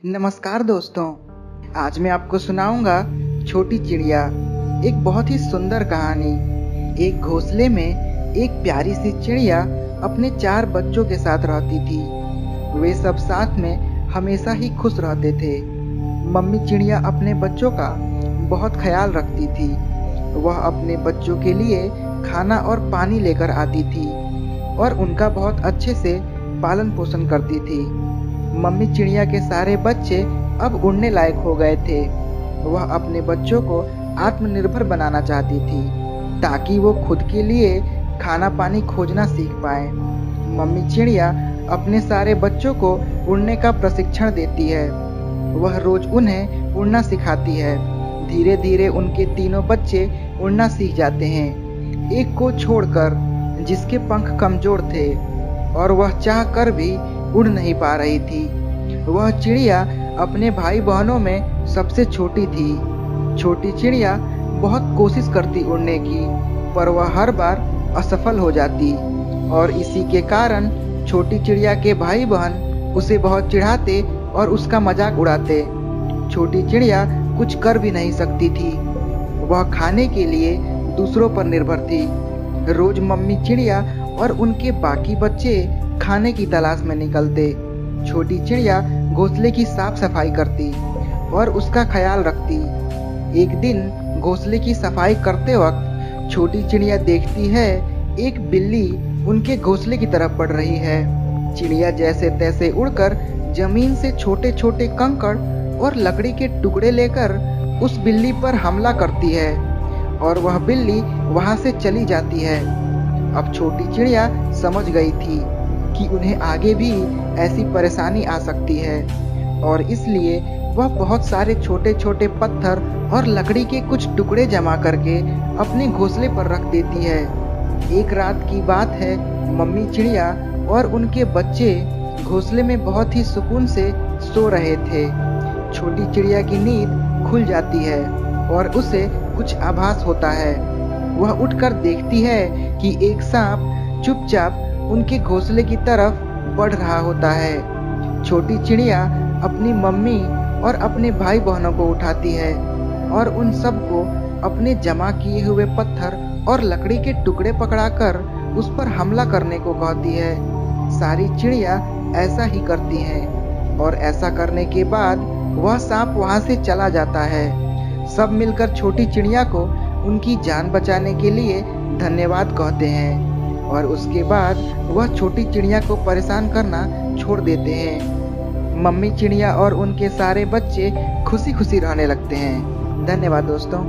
नमस्कार दोस्तों। आज मैं आपको सुनाऊंगा छोटी चिड़िया। एक बहुत ही सुंदर कहानी। एक घोंसले में एक प्यारी सी चिड़िया अपने 4 बच्चों के साथ रहती थी। वे सब साथ में हमेशा ही खुश रहते थे। मम्मी चिड़िया अपने बच्चों का बहुत ख्याल रखती थी। वह अपने बच्चों के लिए खाना और पानी लेकर आती थी और उनका बहुत अच्छे से पालन पोषण करती थी। मम्मी चिड़िया के सारे बच्चे अब उड़ने लायक हो गए थे। वह अपने बच्चों को आत्मनिर्भर बनाना चाहती थी ताकि वो खुद के लिए खाना पानी खोजना सीख पाए। मम्मी चिड़िया अपने सारे बच्चों को उड़ने का प्रशिक्षण देती है। वह रोज उन्हें उड़ना सिखाती है। धीरे धीरे उनके तीनों बच्चे उड़ना सीख जाते हैं, एक को छोड़कर जिसके पंख कमजोर थे और वह चाह कर भी उड़ नहीं पा रही थी। वह चिड़िया अपने भाई बहनों में सबसे छोटी थी। छोटी चिड़िया बहुत कोशिश करती उड़ने की, पर वह हर बार असफल हो जाती और इसी के कारण छोटी चिड़िया के भाई बहन उसे बहुत चिढ़ाते और उसका मजाक उड़ाते। छोटी चिड़िया कुछ कर भी नहीं सकती थी। वह खाने के लिए दूसरों पर निर्भर थी। रोज मम्मी चिड़िया और उनके बाकी बच्चे खाने की तलाश में निकलते। छोटी चिड़िया घोंसले की साफ सफाई करती और उसका ख्याल रखती। एक दिन घोंसले की सफाई करते वक्त छोटी चिड़िया देखती है एक बिल्ली उनके घोंसले की तरफ बढ़ रही है। चिड़िया जैसे तैसे उड़कर जमीन से छोटे छोटे कंकड़ और लकड़ी के टुकड़े लेकर उस बिल्ली पर हमला करती है और वह बिल्ली वहां से चली जाती है। अब छोटी चिड़िया समझ गई थी कि उन्हें आगे भी ऐसी परेशानी आ सकती है और इसलिए वह बहुत सारे छोटे छोटे पत्थर और लकड़ी के कुछ टुकड़े जमा करके अपने घोंसले पर रख देती है। एक रात की बात है, मम्मी चिड़िया और उनके बच्चे घोंसले में बहुत ही सुकून से सो रहे थे। छोटी चिड़िया की नींद खुल जाती है और उसे कुछ आभास होता है। वह उठकर देखती है कि एक सांप चुपचाप उनके घोंसले की तरफ बढ़ रहा होता है। छोटी चिड़िया अपनी मम्मी और अपने भाई बहनों को उठाती है और उन सबको अपने जमा किए हुए पत्थर और लकड़ी के टुकड़े पकड़ाकर उस पर हमला करने को कहती है। सारी चिड़िया ऐसा ही करती हैं और ऐसा करने के बाद वह सांप वहां से चला जाता है। सब मिलकर छोटी चिड़िया को उनकी जान बचाने के लिए धन्यवाद कहते हैं और उसके बाद वह छोटी चिड़िया को परेशान करना छोड़ देते हैं। मम्मी चिड़िया और उनके सारे बच्चे खुशी खुशी रहने लगते हैं। धन्यवाद दोस्तों।